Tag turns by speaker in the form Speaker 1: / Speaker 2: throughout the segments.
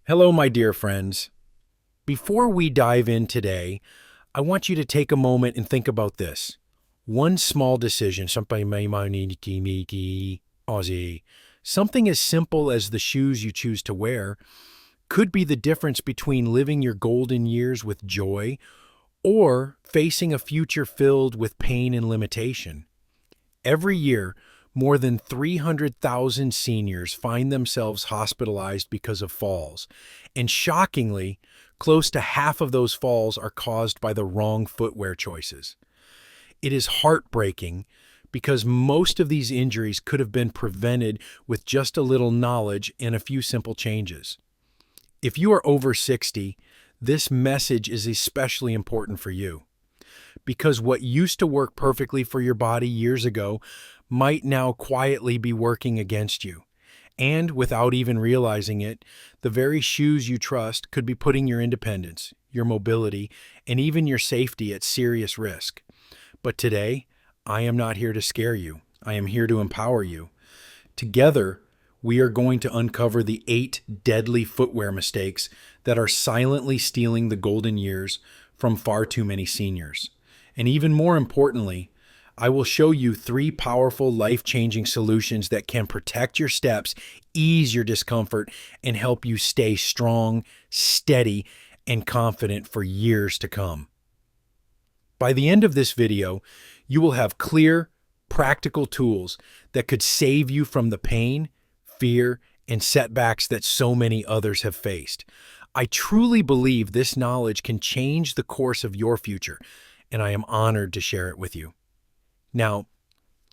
Speaker 1: Hello, my dear friends. Before we dive in today, I want you to take a moment and think about this. One small decision, something as simple as the shoes you choose to wear, could be the difference between living your golden years with joy or facing a future filled with pain and limitation. Every year, more than 300,000 seniors find themselves hospitalized because of falls. And shockingly, close to half of those falls are caused by the wrong footwear choices. It is heartbreaking because most of these injuries could have been prevented with just a little knowledge and a few simple changes. If you are over 60, this message is especially important for you, because what used to work perfectly for your body years ago might now quietly be working against you. And without even realizing it, the very shoes you trust could be putting your independence, your mobility, and even your safety at serious risk. But today, I am not here to scare you. I am here to empower you. Together, we are going to uncover the 8 deadly footwear mistakes that are silently stealing the golden years from far too many seniors. And even more importantly, I will show you 3 powerful, life-changing solutions that can protect your steps, ease your discomfort, and help you stay strong, steady, and confident for years to come. By the end of this video, you will have clear, practical tools that could save you from the pain, fear, and setbacks that so many others have faced. I truly believe this knowledge can change the course of your future, and I am honored to share it with you. Now,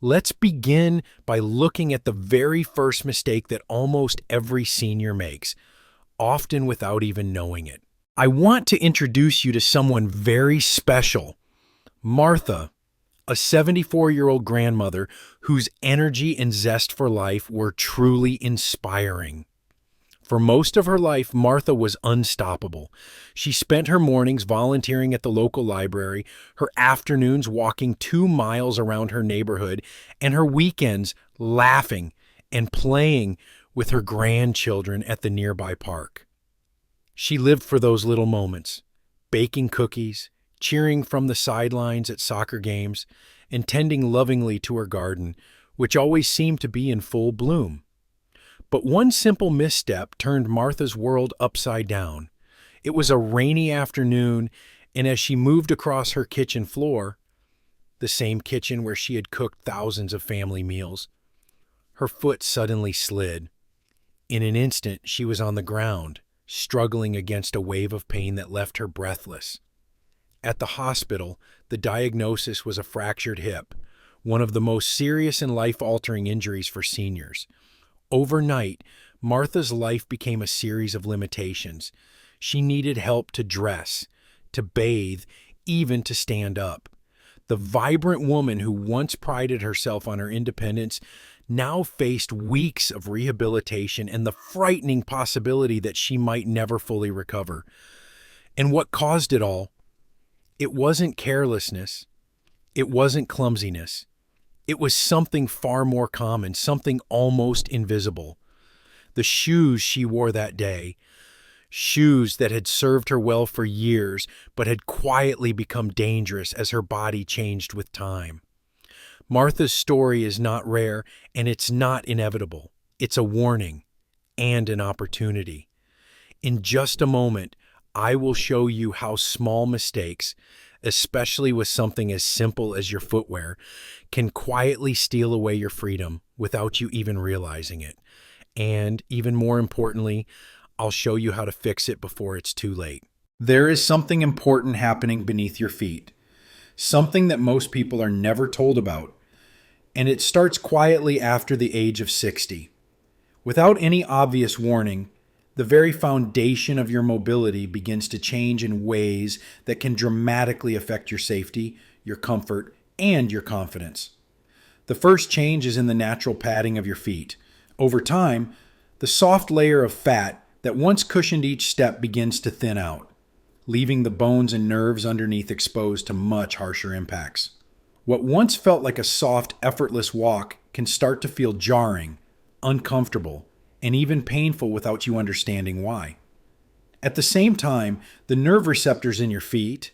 Speaker 1: let's begin by looking at the very first mistake that almost every senior makes, often without even knowing it. I want to introduce you to someone very special, Martha, a 74-year-old grandmother whose energy and zest for life were truly inspiring. For most of her life, Martha was unstoppable. She spent her mornings volunteering at the local library, her afternoons walking 2 miles around her neighborhood, and her weekends laughing and playing with her grandchildren at the nearby park. She lived for those little moments, baking cookies, cheering from the sidelines at soccer games, and tending lovingly to her garden, which always seemed to be in full bloom. But one simple misstep turned Martha's world upside down. It was a rainy afternoon, and as she moved across her kitchen floor, the same kitchen where she had cooked thousands of family meals, her foot suddenly slid. In an instant, she was on the ground, struggling against a wave of pain that left her breathless. At the hospital, the diagnosis was a fractured hip, one of the most serious and life-altering injuries for seniors. Overnight, Martha's life became a series of limitations. She needed help to dress, to bathe, even to stand up. The vibrant woman who once prided herself on her independence now faced weeks of rehabilitation and the frightening possibility that she might never fully recover. And what caused it all? It wasn't carelessness. It wasn't clumsiness. It was something far more common, something almost invisible. The shoes she wore that day, shoes that had served her well for years, but had quietly become dangerous as her body changed with time. Martha's story is not rare, and it's not inevitable. It's a warning and an opportunity. In just a moment, I will show you how small mistakes, especially with something as simple as your footwear, can quietly steal away your freedom without you even realizing it. And even more importantly, I'll show you how to fix it before it's too late. There is something important happening beneath your feet, something that most people are never told about, and it starts quietly after the age of 60. Without any obvious warning, the very foundation of your mobility begins to change in ways that can dramatically affect your safety, your comfort, and your confidence. The first change is in the natural padding of your feet. Over time, the soft layer of fat that once cushioned each step begins to thin out, leaving the bones and nerves underneath exposed to much harsher impacts. What once felt like a soft, effortless walk can start to feel jarring, uncomfortable, and even painful without you understanding why. At the same time, the nerve receptors in your feet,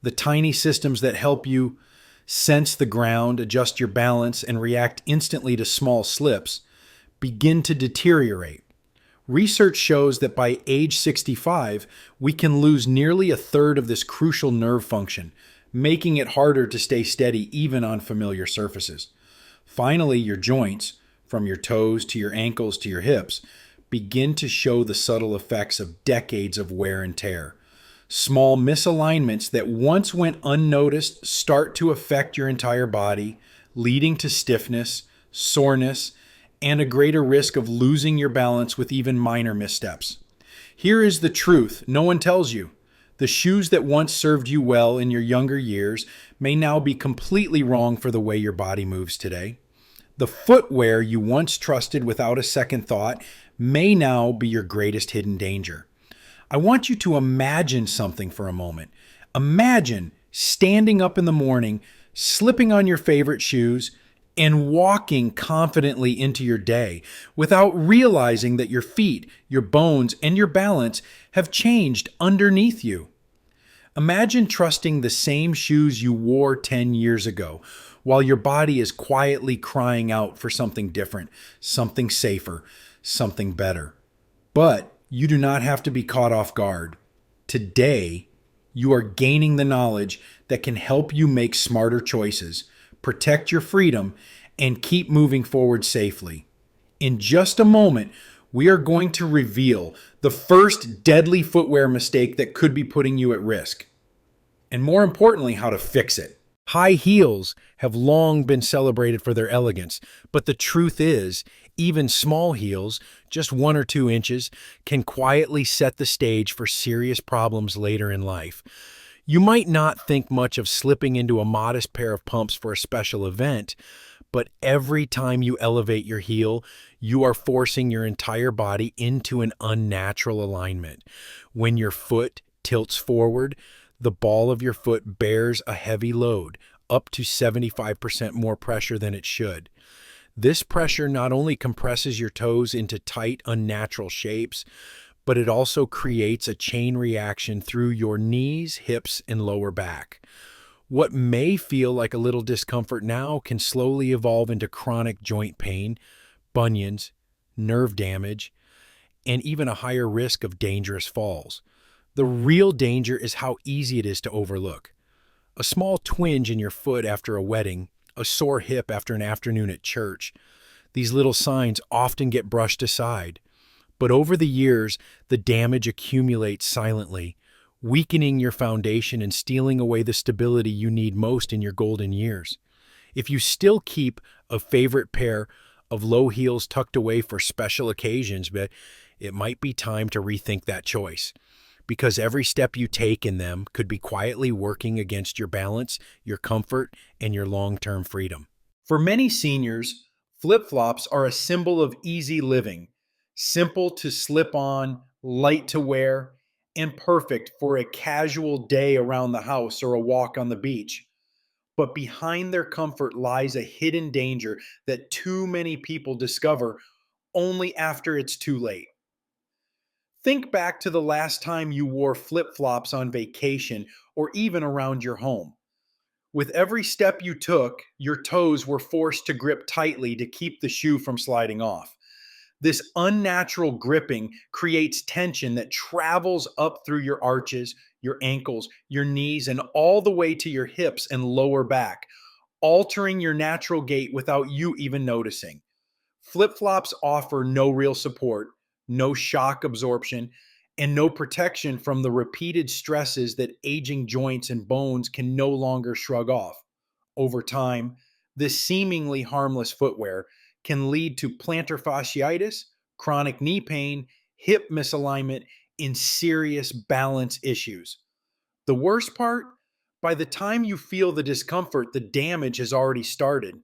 Speaker 1: the tiny systems that help you sense the ground, adjust your balance, and react instantly to small slips, begin to deteriorate. Research shows that by age 65, we can lose nearly a third of this crucial nerve function, making it harder to stay steady even on familiar surfaces. Finally, your joints, from your toes to your ankles to your hips, begin to show the subtle effects of decades of wear and tear. Small misalignments that once went unnoticed start to affect your entire body, leading to stiffness, soreness, and a greater risk of losing your balance with even minor missteps. Here is the truth no one tells you. The shoes that once served you well in your younger years may now be completely wrong for the way your body moves today. The footwear you once trusted without a second thought may now be your greatest hidden danger. I want you to imagine something for a moment. Imagine standing up in the morning, slipping on your favorite shoes, and walking confidently into your day without realizing that your feet, your bones, and your balance have changed underneath you. Imagine trusting the same shoes you wore 10 years ago while your body is quietly crying out for something different, something safer, something better. But you do not have to be caught off guard. Today, you are gaining the knowledge that can help you make smarter choices, protect your freedom, and keep moving forward safely. In just a moment, we are going to reveal the first deadly footwear mistake that could be putting you at risk, and more importantly, how to fix it. High heels have long been celebrated for their elegance, but the truth is, even small heels, just 1 or 2 inches, can quietly set the stage for serious problems later in life. You might not think much of slipping into a modest pair of pumps for a special event, but every time you elevate your heel, you are forcing your entire body into an unnatural alignment. When your foot tilts forward, the ball of your foot bears a heavy load, up to 75% more pressure than it should. This pressure not only compresses your toes into tight, unnatural shapes, but it also creates a chain reaction through your knees, hips, and lower back. What may feel like a little discomfort now can slowly evolve into chronic joint pain, bunions, nerve damage, and even a higher risk of dangerous falls. The real danger is how easy it is to overlook. A small twinge in your foot after a wedding, a sore hip after an afternoon at church. These little signs often get brushed aside. But over the years, the damage accumulates silently, weakening your foundation and stealing away the stability you need most in your golden years. If you still keep a favorite pair of low heels tucked away for special occasions, but it might be time to rethink that choice, because every step you take in them could be quietly working against your balance, your comfort, and your long-term freedom. For many seniors, flip-flops are a symbol of easy living, simple to slip on, light to wear, and perfect for a casual day around the house or a walk on the beach. But behind their comfort lies a hidden danger that too many people discover only after it's too late. Think back to the last time you wore flip-flops on vacation or even around your home. With every step you took, your toes were forced to grip tightly to keep the shoe from sliding off. This unnatural gripping creates tension that travels up through your arches, your ankles, your knees, and all the way to your hips and lower back, altering your natural gait without you even noticing. Flip-flops offer no real support, no shock absorption, and no protection from the repeated stresses that aging joints and bones can no longer shrug off. Over time, this seemingly harmless footwear can lead to plantar fasciitis, chronic knee pain, hip misalignment, and serious balance issues. The worst part? By the time you feel the discomfort, the damage has already started.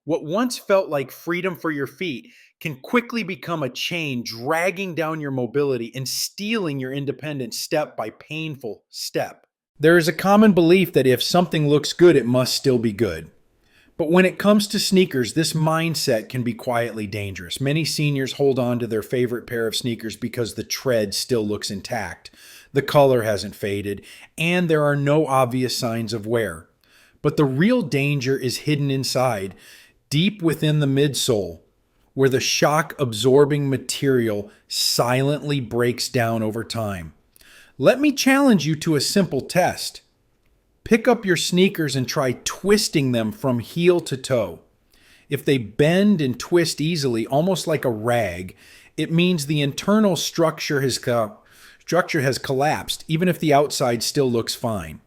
Speaker 1: What once felt like freedom for your feet can quickly become a chain dragging down your mobility and stealing your independence step by painful step. There is a common belief that if something looks good, it must still be good. But when it comes to sneakers, this mindset can be quietly dangerous. Many seniors hold on to their favorite pair of sneakers because the tread still looks intact, the color hasn't faded, and there are no obvious signs of wear. But the real danger is hidden inside, deep within the midsole, where the shock-absorbing material silently breaks down over time. Let me challenge you to a simple test. Pick up your sneakers and try twisting them from heel to toe. If they bend and twist easily, almost like a rag, it means the internal structure has collapsed, even if the outside still looks fine.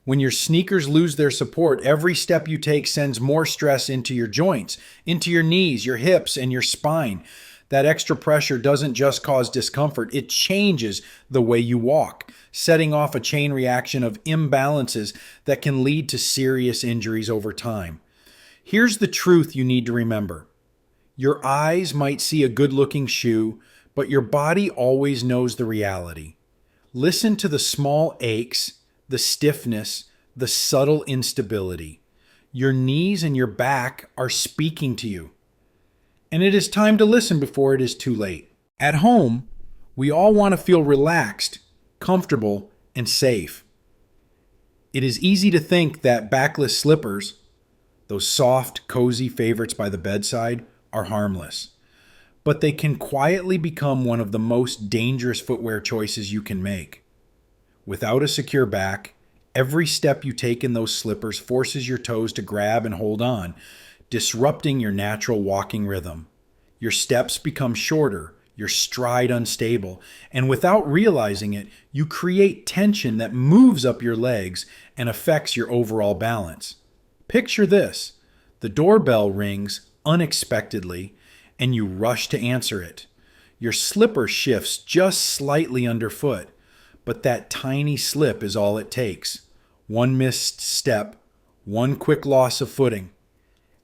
Speaker 1: When your sneakers lose their support, every step you take sends more stress into your joints, into your knees, your hips, and your spine. That extra pressure doesn't just cause discomfort, it changes the way you walk, setting off a chain reaction of imbalances that can lead to serious injuries over time. Here's the truth you need to remember. Your eyes might see a good-looking shoe, but your body always knows the reality. Listen to the small aches, the stiffness, the subtle instability. Your knees and your back are speaking to you. And it is time to listen before it is too late. At home, we all want to feel relaxed, comfortable, and safe. It is easy to think that backless slippers, those soft, cozy favorites by the bedside, are harmless. But they can quietly become one of the most dangerous footwear choices you can make. Without a secure back, every step you take in those slippers forces your toes to grab and hold on, disrupting your natural walking rhythm. Your steps become shorter, your stride unstable, and without realizing it, you create tension that moves up your legs and affects your overall balance. Picture this: the doorbell rings unexpectedly, and you rush to answer it. Your slipper shifts just slightly underfoot, but that tiny slip is all it takes. One missed step, one quick loss of footing,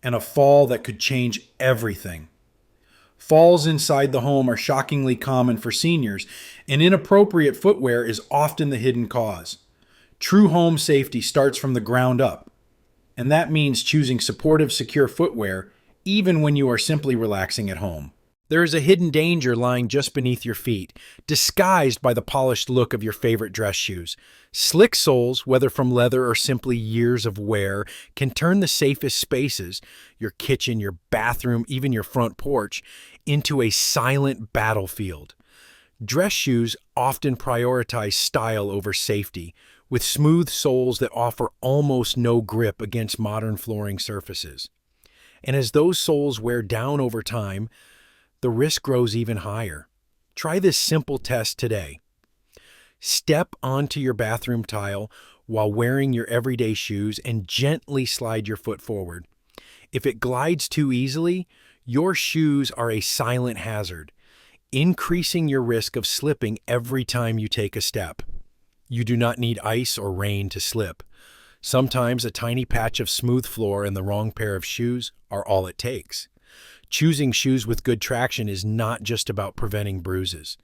Speaker 1: and a fall that could change everything. Falls inside the home are shockingly common for seniors, and inappropriate footwear is often the hidden cause. True home safety starts from the ground up, and that means choosing supportive, secure footwear even when you are simply relaxing at home. There is a hidden danger lying just beneath your feet, disguised by the polished look of your favorite dress shoes. Slick soles, whether from leather or simply years of wear, can turn the safest spaces, your kitchen, your bathroom, even your front porch, into a silent battlefield. Dress shoes often prioritize style over safety, with smooth soles that offer almost no grip against modern flooring surfaces. And as those soles wear down over time, the risk grows even higher. Try this simple test today. Step onto your bathroom tile while wearing your everyday shoes and gently slide your foot forward. If it glides too easily, your shoes are a silent hazard, increasing your risk of slipping every time you take a step. You do not need ice or rain to slip. Sometimes a tiny patch of smooth floor and the wrong pair of shoes are all it takes. Choosing shoes with good traction is not just about preventing bruises.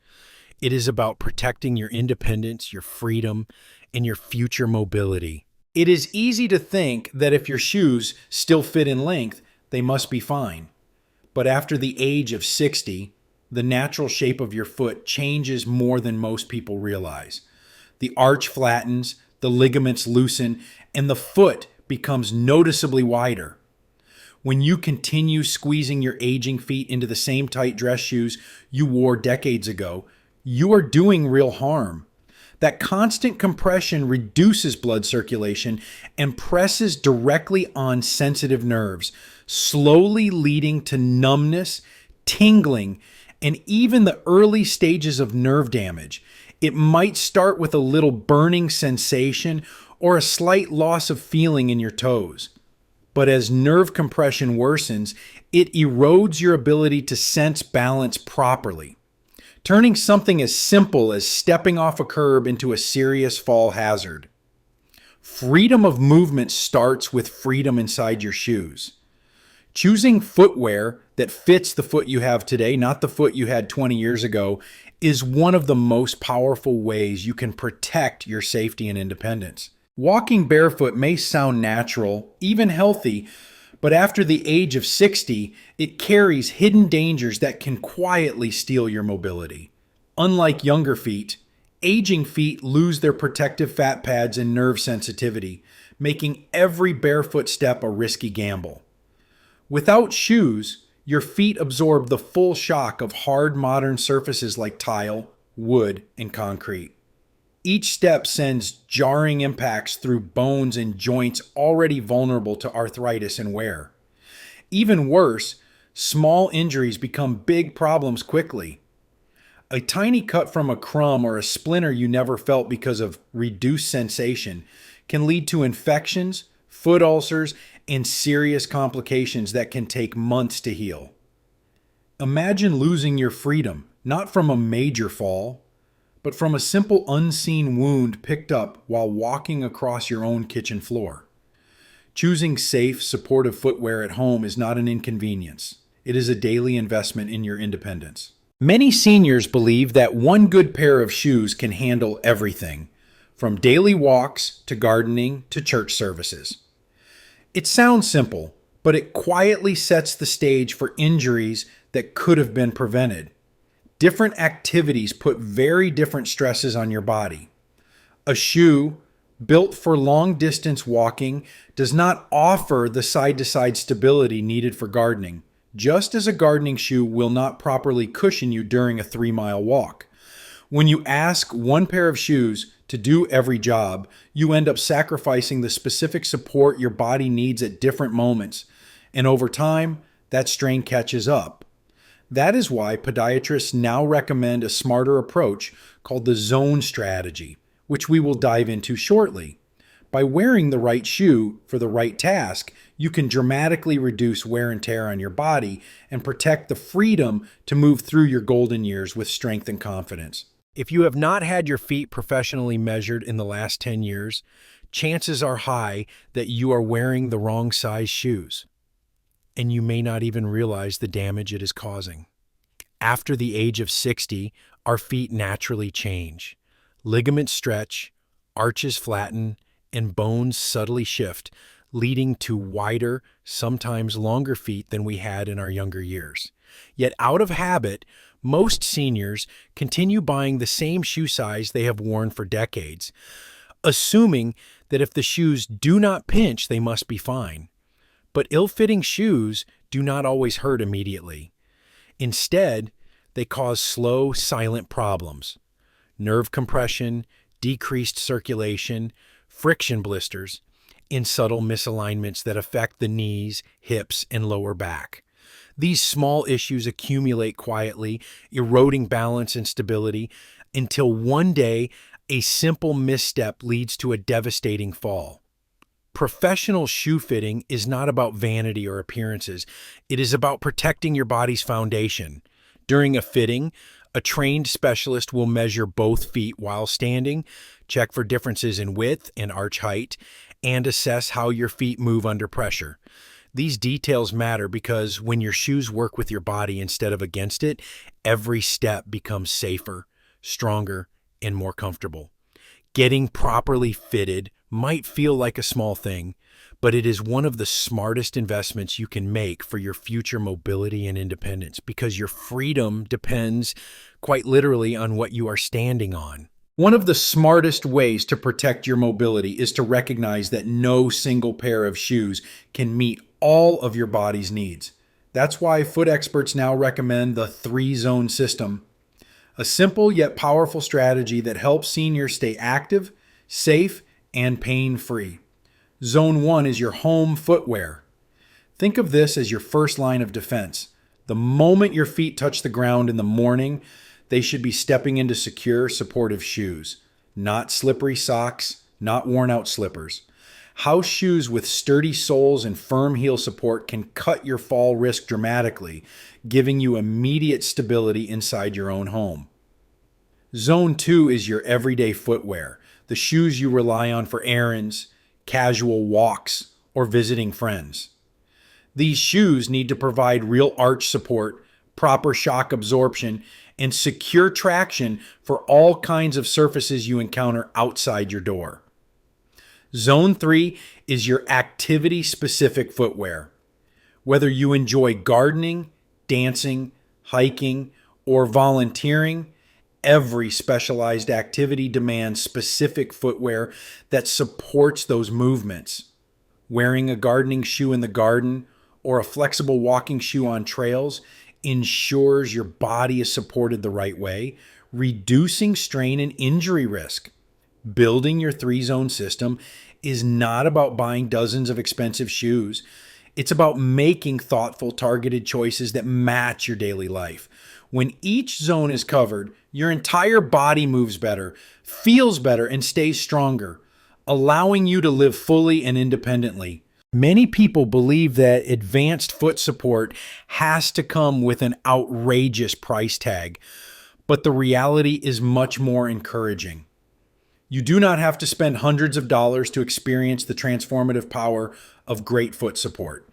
Speaker 1: It is about protecting your independence, your freedom, and your future mobility. It is easy to think that if your shoes still fit in length, they must be fine. But after the age of 60, the natural shape of your foot changes more than most people realize. The arch flattens, the ligaments loosen, and the foot becomes noticeably wider. When you continue squeezing your aging feet into the same tight dress shoes you wore decades ago, you are doing real harm. That constant compression reduces blood circulation and presses directly on sensitive nerves, slowly leading to numbness, tingling, and even the early stages of nerve damage. It might start with a little burning sensation or a slight loss of feeling in your toes. But as nerve compression worsens, it erodes your ability to sense balance properly, turning something as simple as stepping off a curb into a serious fall hazard. Freedom of movement starts with freedom inside your shoes. Choosing footwear that fits the foot you have today, not the foot you had 20 years ago, is one of the most powerful ways you can protect your safety and independence. Walking barefoot may sound natural, even healthy, But after the age of 60, it carries hidden dangers that can quietly steal your mobility. Unlike younger feet, aging feet lose their protective fat pads and nerve sensitivity, making every barefoot step a risky gamble. Without shoes, your feet absorb the full shock of hard modern surfaces like tile, wood, and concrete. Each step sends jarring impacts through bones and joints already vulnerable to arthritis and wear. Even worse, small injuries become big problems quickly. A tiny cut from a crumb or a splinter you never felt because of reduced sensation can lead to infections, foot ulcers, and serious complications that can take months to heal. Imagine losing your freedom, not from a major fall, but from a simple unseen wound picked up while walking across your own kitchen floor. Choosing safe, supportive footwear at home is not an inconvenience. It is a daily investment in your independence. Many seniors believe that one good pair of shoes can handle everything, from daily walks to gardening to church services. It sounds simple, but it quietly sets the stage for injuries that could have been prevented. Different activities put very different stresses on your body. A shoe built for long-distance walking does not offer the side-to-side stability needed for gardening, just as a gardening shoe will not properly cushion you during a 3-mile walk. When you ask one pair of shoes to do every job, you end up sacrificing the specific support your body needs at different moments, and over time, that strain catches up. That is why podiatrists now recommend a smarter approach called the zone strategy, which we will dive into shortly. By wearing the right shoe for the right task, you can dramatically reduce wear and tear on your body and protect the freedom to move through your golden years with strength and confidence. If you have not had your feet professionally measured in the last 10 years, chances are high that you are wearing the wrong size shoes, and you may not even realize the damage it is causing. After the age of 60, our feet naturally change. Ligaments stretch, arches flatten, and bones subtly shift, leading to wider, sometimes longer feet than we had in our younger years. Yet out of habit, most seniors continue buying the same shoe size they have worn for decades, assuming that if the shoes do not pinch, they must be fine. But ill-fitting shoes do not always hurt immediately. Instead, they cause slow, silent problems. Nerve compression, decreased circulation, friction blisters, and subtle misalignments that affect the knees, hips, and lower back. These small issues accumulate quietly, eroding balance and stability, until one day a simple misstep leads to a devastating fall. Professional shoe fitting is not about vanity or appearances. It is about protecting your body's foundation. During a fitting, a trained specialist will measure both feet while standing, check for differences in width and arch height, and assess how your feet move under pressure. These details matter because when your shoes work with your body instead of against it, every step becomes safer, stronger, and more comfortable. Getting properly fitted might feel like a small thing, but it is one of the smartest investments you can make for your future mobility and independence because your freedom depends quite literally on what you are standing on. One of the smartest ways to protect your mobility is to recognize that no single pair of shoes can meet all of your body's needs. That's why foot experts now recommend the 3-zone system, a simple yet powerful strategy that helps seniors stay active, safe, and pain-free. Zone 1 is your home footwear. Think of this as your first line of defense. The moment your feet touch the ground in the morning, they should be stepping into secure, supportive shoes, not slippery socks, not worn-out slippers. House shoes with sturdy soles and firm heel support can cut your fall risk dramatically, giving you immediate stability inside your own home. Zone 2 is your everyday footwear, the shoes you rely on for errands, casual walks, or visiting friends. These shoes need to provide real arch support, proper shock absorption, and secure traction for all kinds of surfaces you encounter outside your door. Zone 3 is your activity-specific footwear. Whether you enjoy gardening, dancing, hiking, or volunteering, every specialized activity demands specific footwear that supports those movements. Wearing a gardening shoe in the garden or a flexible walking shoe on trails ensures your body is supported the right way, reducing strain and injury risk. Building your three-zone system is not about buying dozens of expensive shoes. It's about making thoughtful, targeted choices that match your daily life. When each zone is covered, your entire body moves better, feels better, and stays stronger, allowing you to live fully and independently. Many people believe that advanced foot support has to come with an outrageous price tag, but the reality is much more encouraging. You do not have to spend hundreds of dollars to experience the transformative power of great foot support.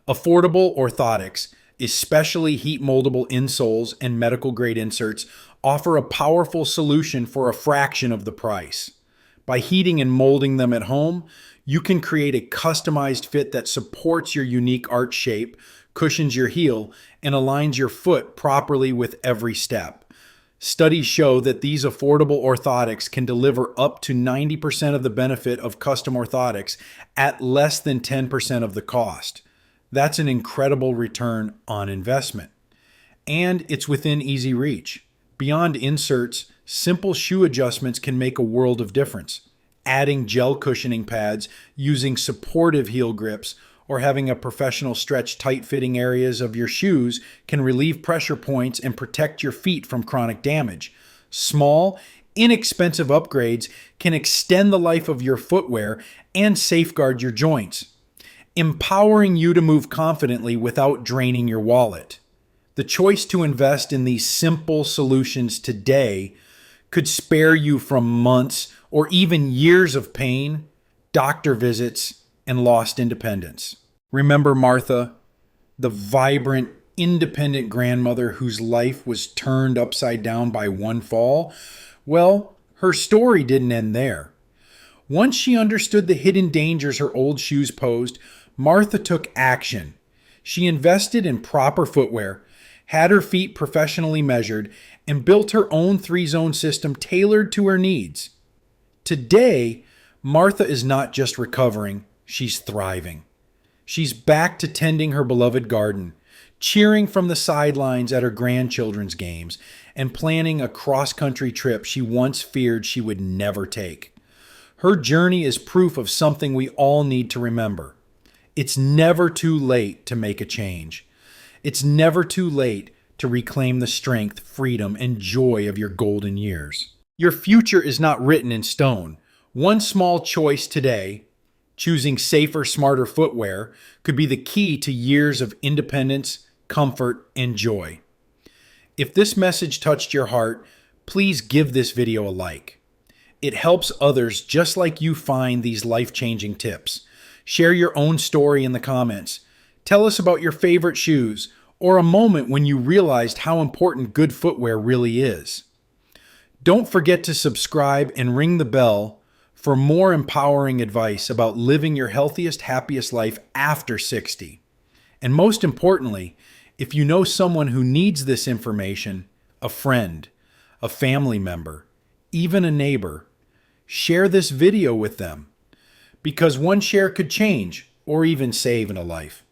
Speaker 1: Affordable orthotics, especially heat moldable insoles and medical grade inserts, offer a powerful solution for a fraction of the price. By heating and molding them at home, you can create a customized fit that supports your unique arch shape, cushions your heel, and aligns your foot properly with every step. Studies show that these affordable orthotics can deliver up to 90% of the benefit of custom orthotics at less than 10% of the cost. That's an incredible return on investment. And it's within easy reach. Beyond inserts, simple shoe adjustments can make a world of difference. Adding gel cushioning pads, using supportive heel grips, or having a professional stretch tight-fitting areas of your shoes can relieve pressure points and protect your feet from chronic damage. Small, inexpensive upgrades can extend the life of your footwear and safeguard your joints, empowering you to move confidently without draining your wallet. The choice to invest in these simple solutions today could spare you from months or even years of pain, doctor visits, and lost independence. Remember Martha, the vibrant, independent grandmother whose life was turned upside down by one fall? Well, her story didn't end there. Once she understood the hidden dangers her old shoes posed, Martha took action. She invested in proper footwear, had her feet professionally measured, and built her own three-zone system tailored to her needs. Today, Martha is not just recovering, she's thriving. She's back to tending her beloved garden, cheering from the sidelines at her grandchildren's games, and planning a cross-country trip she once feared she would never take. Her journey is proof of something we all need to remember. It's never too late to make a change. It's never too late to reclaim the strength, freedom, and joy of your golden years. Your future is not written in stone. One small choice today, choosing safer, smarter footwear, could be the key to years of independence, comfort, and joy. If this message touched your heart, please give this video a like. It helps others just like you find these life-changing tips. Share your own story in the comments. Tell us about your favorite shoes or a moment when you realized how important good footwear really is. Don't forget to subscribe and ring the bell for more empowering advice about living your healthiest, happiest life after 60. And most importantly, if you know someone who needs this information, a friend, a family member, even a neighbor, share this video with them, because one share could change or even save in a life.